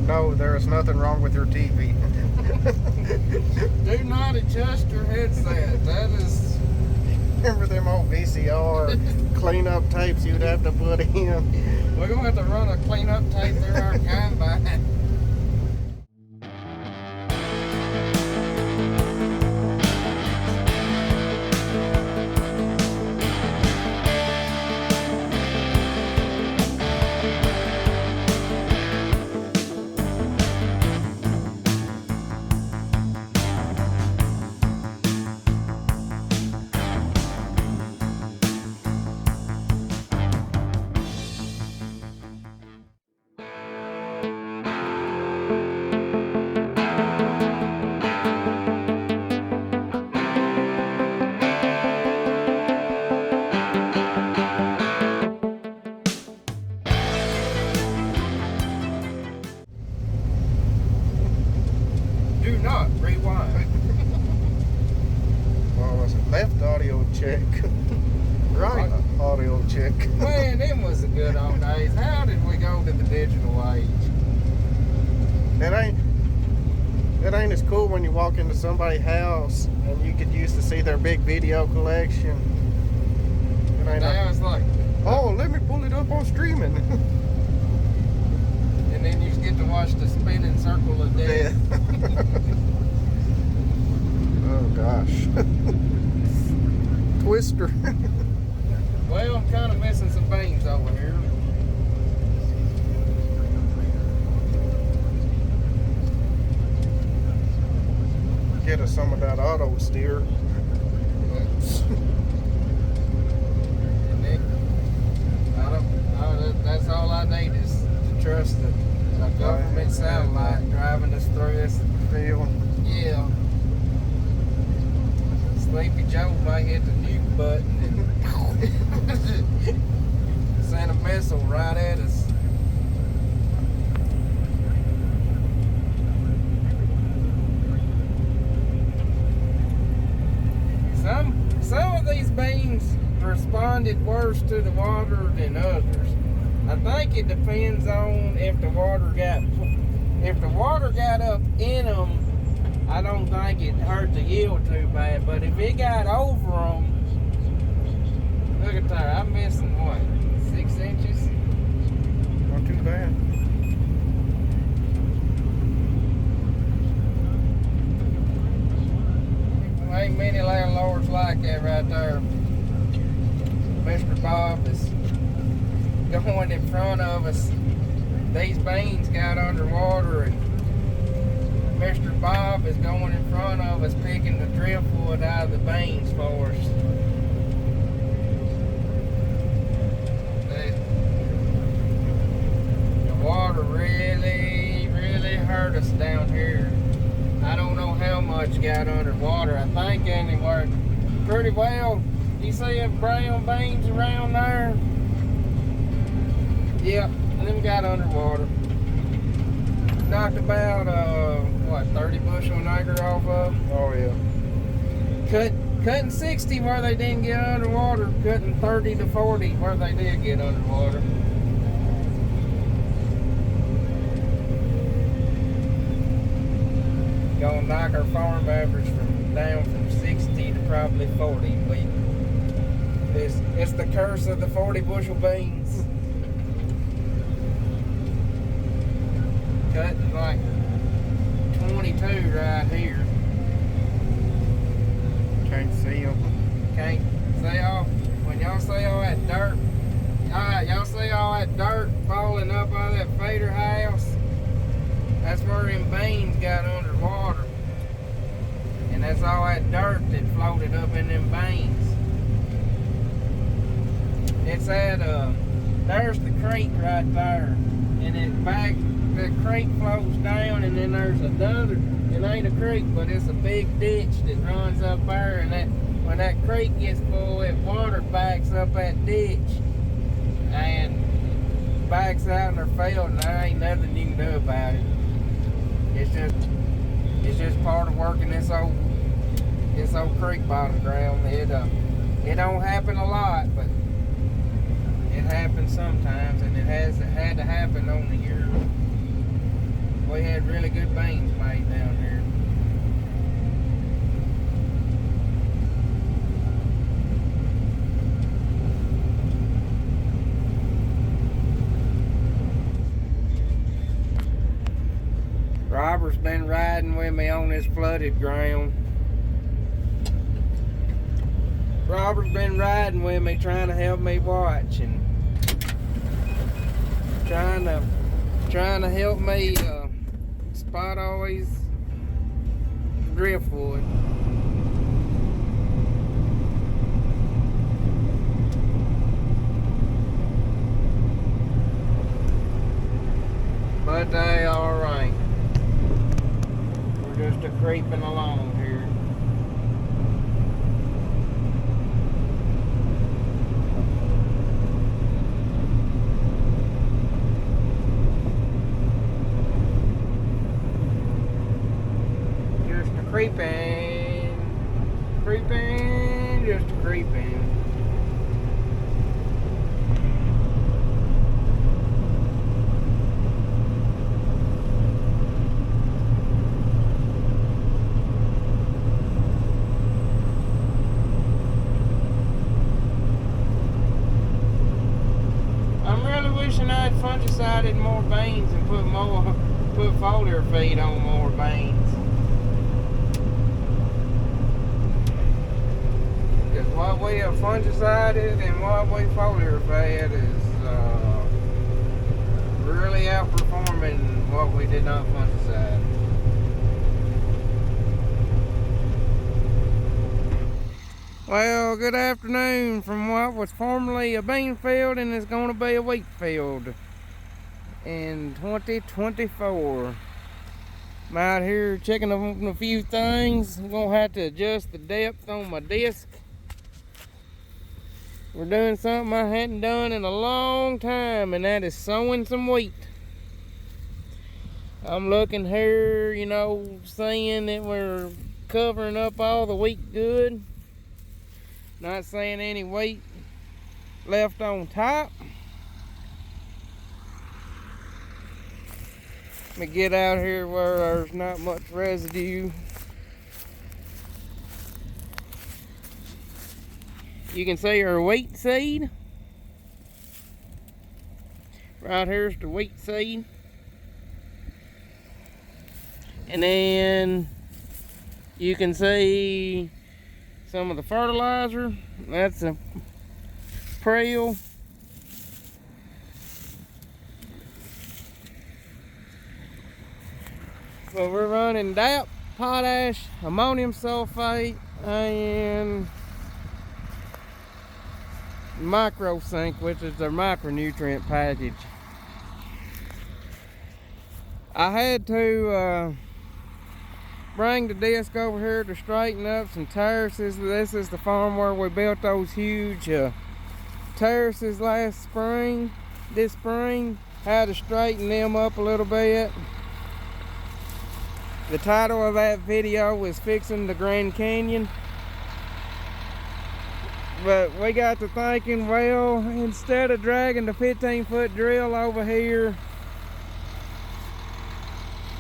No, there is nothing wrong with your TV. Do not adjust your headset. That is... Remember them old VCR cleanup tapes you'd have to put in? We're going to have to run a cleanup tape through our combine. Do not rewind. What was it? Left audio check. Right audio check. Man, them was the good old days. How did we go to the digital age? It ain't as cool when you walk into somebody's house and you could used to see their big video collection. It ain't Now it's like, oh, let me pull it up on streaming. and then you get to watch the spinning circle of death. Oh gosh. Twister. Well, I'm kind of missing some beans over here. Get us some of that auto steer. That's all I need is to trust the government satellite driving us through this Field. Yeah. Sleepy Joe might hit the nuke button and send a missile right at us. Some of these beans responded worse to the water than others. I think it depends on if the water got up in them. I don't think it hurt the yield too bad, but if it got over them, look at that, I'm missing what, 6 inches? Not too bad. Ain't many landlords like that right there. Mr. Bob is going in front of us. These beans got underwater and Mr. Bob is going in front of us picking the driftwood out of the beans for us. The water really, really hurt us down here. I don't know how much got underwater. I think anywhere pretty well. You see them brown beans around there? Yep, them got underwater. Knocked about, 30 bushel an acre off of them. Oh yeah. Cutting 60 where they didn't get underwater. Cutting 30 to 40 where they did get underwater. Gonna knock our farm average down from 60 to probably 40. It's the curse of the 40 bushel beans. Cutting like 22 right here. Can't see them. Can't see all, when y'all see all that dirt, y'all see all that dirt falling up out of that feeder house? That's where them beans got underwater. And that's all that dirt that floated up in them beans. It's at, there's the creek right there. And it back, the creek flows down and then there's another, it ain't a creek, but it's a big ditch that runs up there, and that when that creek gets full, it water backs up that ditch and backs out in their field, and there ain't nothing you can do about it. It's just part of working this old creek bottom ground. It don't happen a lot, but it happens sometimes, and it had to happen on the year We had really good beans made down here. Robert's been riding with me on this flooded ground. Robert's been riding with me, trying to help me watch and trying to help me spot all these driftwood. But they alright. We're just creeping along here. Creeping, just creeping. I'm really wishing I'd fungicided more beans and put foliar feed on more beans. What we have fungicided and what we foliar fed is really outperforming what we did not fungicide. Well, good afternoon from what was formerly a bean field and is going to be a wheat field in 2024. I'm out here checking on a few things. I'm going to have to adjust the depth on my disc. We're doing something I hadn't done in a long time, and that is sowing some wheat. I'm looking here, you know, seeing that we're covering up all the wheat good. Not seeing any wheat left on top. Let me get out here where there's not much residue. You can see our wheat seed. Right here's the wheat seed. And then you can see some of the fertilizer. That's a Prel. So we're running DAP, potash, ammonium sulfate, and microsync, which is their micronutrient package. I had to bring the disc over here to straighten up some terraces. This is the farm where we built those huge terraces last spring. This spring, had to straighten them up a little bit. The title of that video was Fixing the Grand Canyon. But we got to thinking, well, instead of dragging the 15-foot drill over here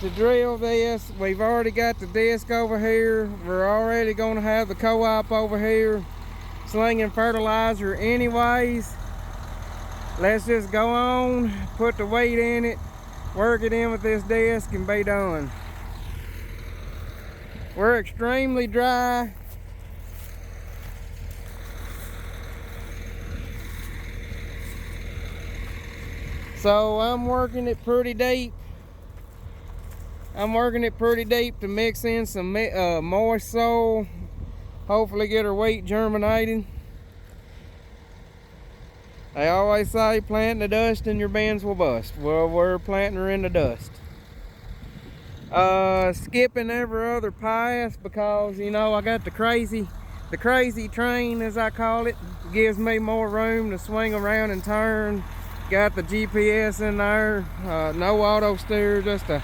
to drill this, we've already got the disc over here. We're already going to have the co-op over here slinging fertilizer anyways. Let's just go on, put the weight in it, work it in with this disc, and be done. We're extremely dry. So I'm working it pretty deep. I'm working it pretty deep to mix in some moist soil. Hopefully get our wheat germinating. They always say plant in the dust and your beans will bust. Well, we're planting her in the dust. Skipping every other pass because, you know, I got the crazy train, as I call it. Gives me more room to swing around and turn. Got the GPS in there, no auto steer, just a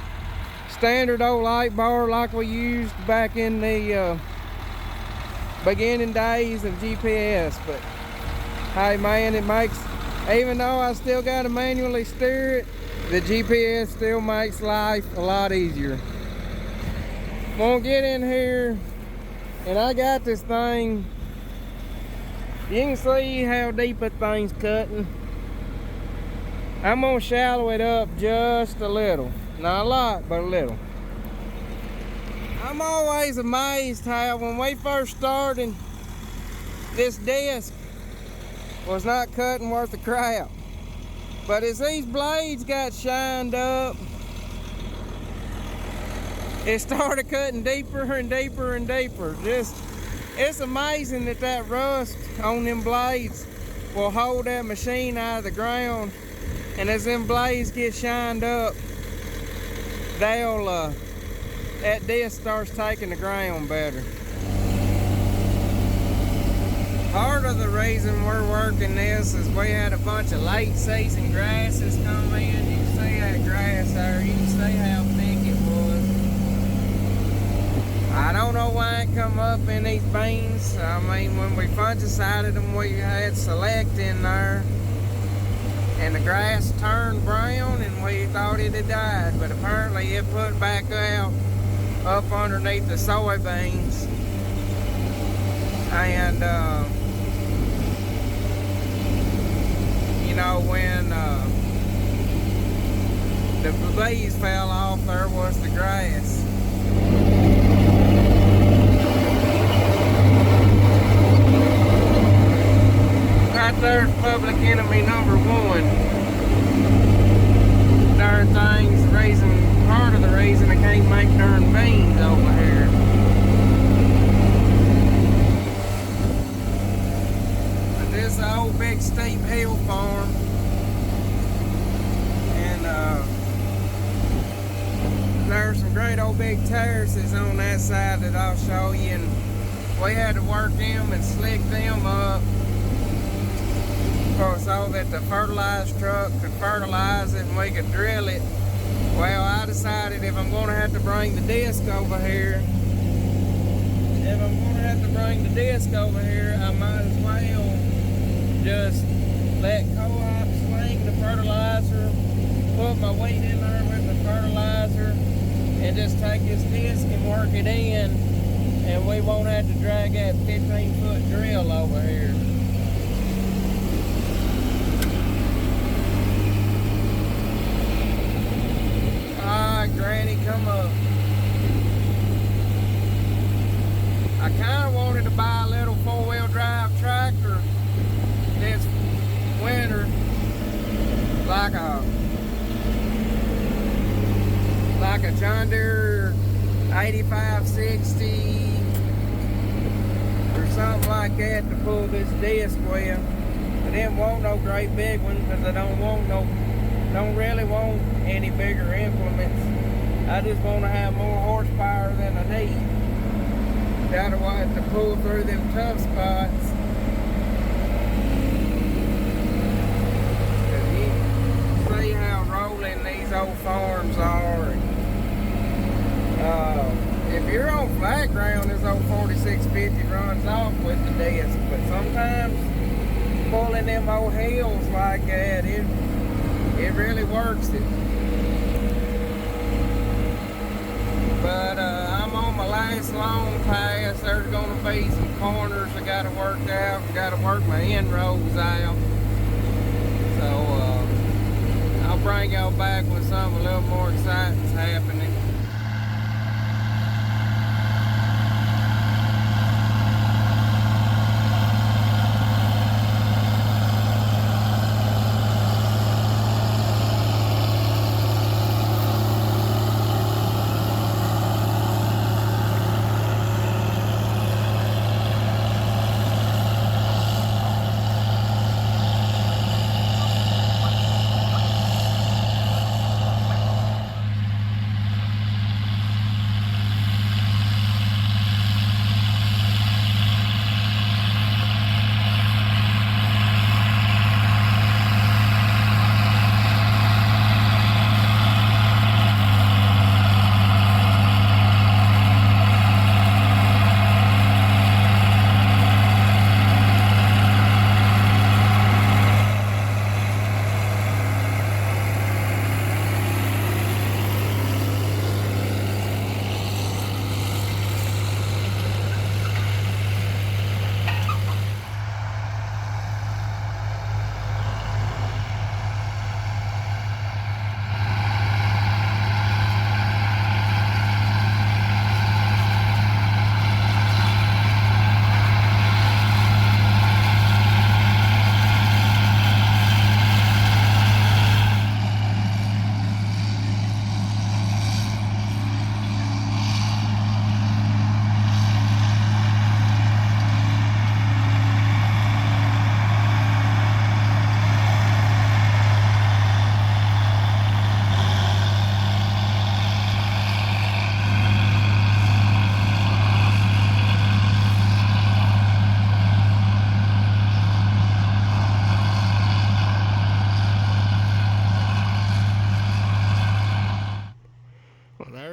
standard old light bar like we used back in the beginning days of GPS. But hey man, it Even though I still got to manually steer it, the GPS still makes life a lot easier. Gonna get in here, and I got this thing. You can see how deep that thing's cutting. I'm gonna shallow it up just a little. Not a lot, but a little. I'm always amazed how when we first started, this disc was not cutting worth of crap. But as these blades got shined up, it started cutting deeper and deeper and deeper. It's amazing that rust on them blades will hold that machine out of the ground. And as them blades get shined up, that disc starts taking the ground better. Part of the reason we're working this is we had a bunch of late season grasses come in. You can see that grass there. You can see how thick it was. I don't know why it come up in these beans. I mean, when we fungicided them, we had select in there. And the grass turned brown and we thought it had died. But apparently it put back out up underneath the soybeans. And you know, when the leaves fell off, there was the grass. Right there's public enemy number one. Darn thing's the reason, part of the reason I can't make darn beans over here. This is an old big steep hill farm, and there's some great old big terraces on that side that I'll show you, and we had to work them and slick them up so that the fertilizer truck could fertilize it and we could drill it. Well, I decided if I'm going to have to bring the disc over here, I might as well just let co-op sling the fertilizer, put my wheat in there with the fertilizer, and just take this disc and work it in, and we won't have to drag that 15-foot drill over here. Granny, come up. I kind of wanted to buy a little 4-wheel drive tractor this winter, like a John Deere 8560 or something like that to pull this disc with. I didn't want no great big one because I don't really want any bigger implements. I just want to have more horsepower than I need. Otherwise, to pull through them tough spots. You see how rolling these old farms are. If you're on flat ground, this old 4650 runs off with the disc. But sometimes pulling them old hills like that, it really works it. But I'm on my last long pass. There's going to be some corners I got to work out. I got to work my inroads out. So I'll bring y'all back when something a little more exciting's happening.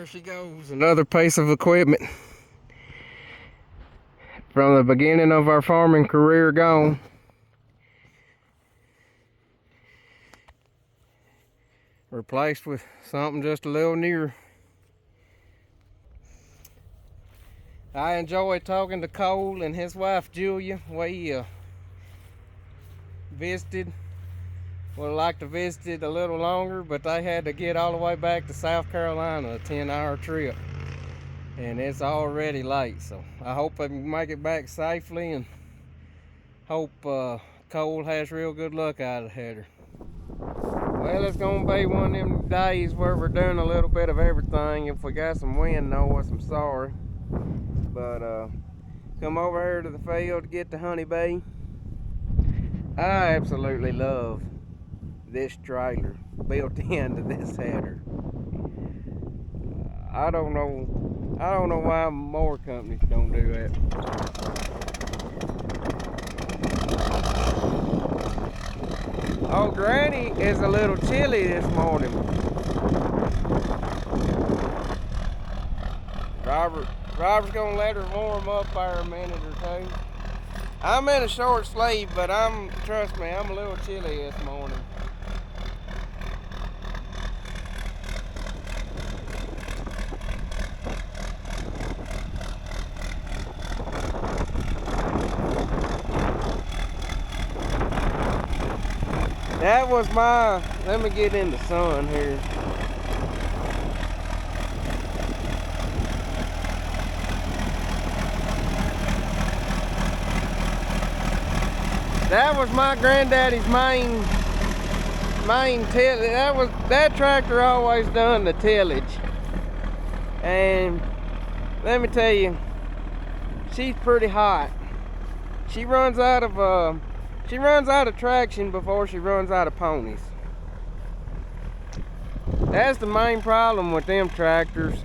she goes, another piece of equipment from the beginning of our farming career gone. Replaced with something just a little newer. I enjoy talking to Cole and his wife Julia. We visited. Would have liked to visit it a little longer, but they had to get all the way back to South Carolina, a 10-hour trip. And it's already late, so I hope they can make it back safely, and hope Cole has real good luck out of the header. Well, it's gonna be one of them days where we're doing a little bit of everything. If we got some wind noise, I'm sorry. But come over here to the field to get the HoneyBee. I absolutely love this trailer built into this header. I don't know why more companies don't do that. Oh, Granny is a little chilly this morning. Robert's gonna let her warm up there a minute or two. I'm in a short sleeve, but trust me, I'm a little chilly this morning. That was let me get in the sun here. That was my granddaddy's main tillage. That tractor always done the tillage. And let me tell you, she's pretty hot. She runs out of traction before she runs out of ponies. That's the main problem with them tractors.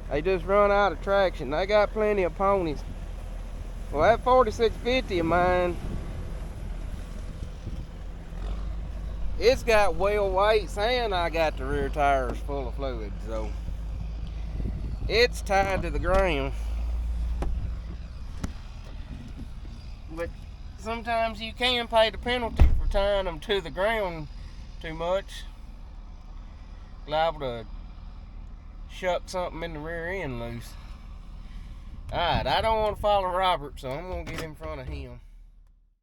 They just run out of traction. They got plenty of ponies. Well, that 4650 of mine, it's got wheel weights, and I got the rear tires full of fluid, so it's tied to the ground. But sometimes you can pay the penalty for tying them to the ground too much. Liable to shuck something in the rear end loose. Alright, I don't want to follow Robert, so I'm going to get in front of him.